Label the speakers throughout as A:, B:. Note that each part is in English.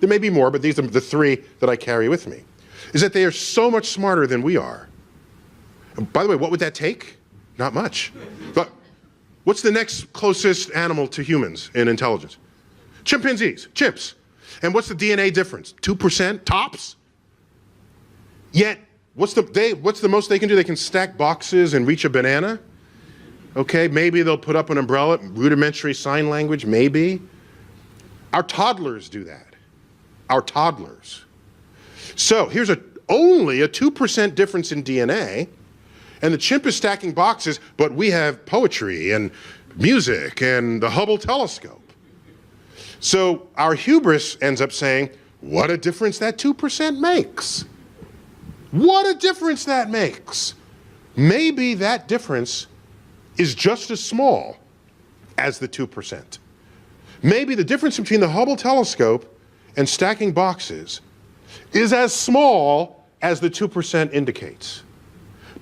A: there may be more, but these are the three that I carry with me, is that they are so much smarter than we are. And by the way, what would that take? Not much. But what's the next closest animal to humans in intelligence? Chimpanzees, chimps. And what's the DNA difference? 2% tops? Yet, what's the most they can do? They can stack boxes and reach a banana? Okay, maybe they'll put up an umbrella, rudimentary sign language, maybe. Our toddlers do that. Our toddlers. So here's only a 2% difference in DNA, and the chimp is stacking boxes, but we have poetry and music and the Hubble telescope. So our hubris ends up saying, what a difference that 2% makes. What a difference that makes. Maybe that difference is just as small as the 2%. Maybe the difference between the Hubble telescope and stacking boxes is as small as the 2% indicates.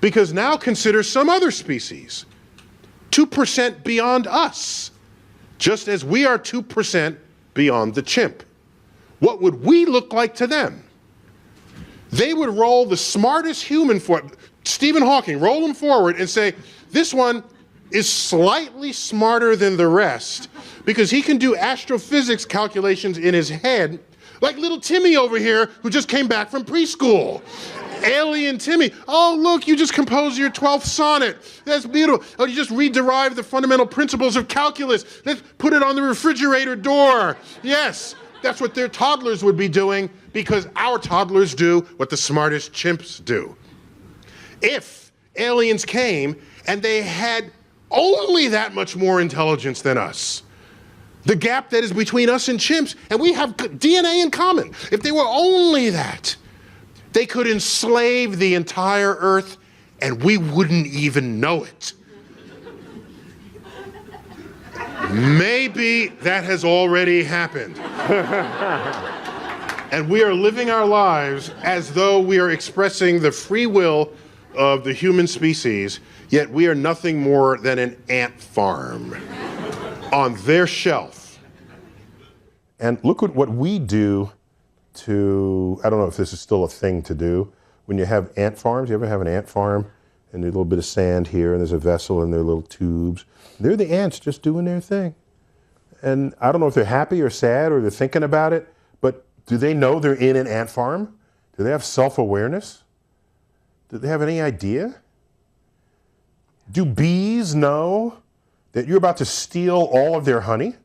A: Because now consider some other species, 2% beyond us, just as we are 2% beyond the chimp. What would we look like to them? They would roll the smartest human Stephen Hawking, roll him forward and say, this one is slightly smarter than the rest because he can do astrophysics calculations in his head, like little Timmy over here who just came back from preschool. Alien Timmy. Oh, look, you just composed your 12th sonnet. That's beautiful. Oh, you just re-derived the fundamental principles of calculus. Let's put it on the refrigerator door. Yes, that's what their toddlers would be doing because our toddlers do what the smartest chimps do. If aliens came and they had only that much more intelligence than us, the gap that is between us and chimps, and we have DNA in common, if they were only that, they could enslave the entire earth and we wouldn't even know it. Maybe that has already happened. And we are living our lives as though we are expressing the free will of the human species, yet we are nothing more than an ant farm on their shelf. And look at what we do to, I don't know if this is still a thing to do, when you have ant farms. You ever have an ant farm and there's a little bit of sand here and there's a vessel and there are little tubes. They're the ants just doing their thing. And I don't know if they're happy or sad or they're thinking about it, but do they know they're in an ant farm? Do they have self-awareness? Do they have any idea? Do bees know that you're about to steal all of their honey?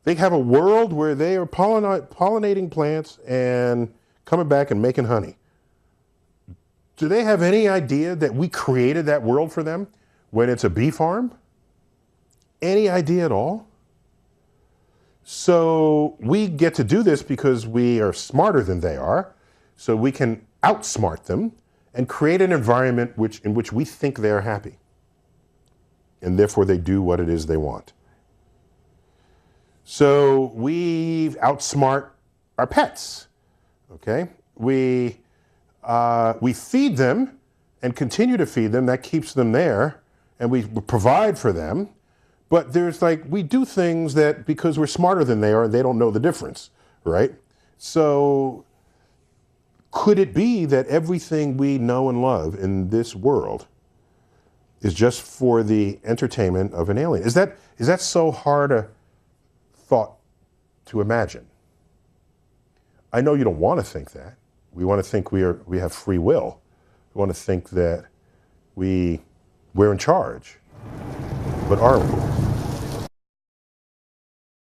A: They have a world where they are pollinating plants and coming back and making honey. Do they have any idea that we created that world for them when it's a bee farm? Any idea at all? So we get to do this because we are smarter than they are, so we can outsmart them and create an environment in which we think they're happy. And therefore they do what it is they want. So we outsmart our pets, okay? We feed them and continue to feed them. That keeps them there, and we provide for them. But we do things that, because we're smarter than they are, they don't know the difference, right? So could it be that everything we know and love in this world is just for the entertainment of an alien? Is that so hard a thought to imagine? I know you don't want to think that. We want to think we have free will. We want to think that we're in charge. But are we?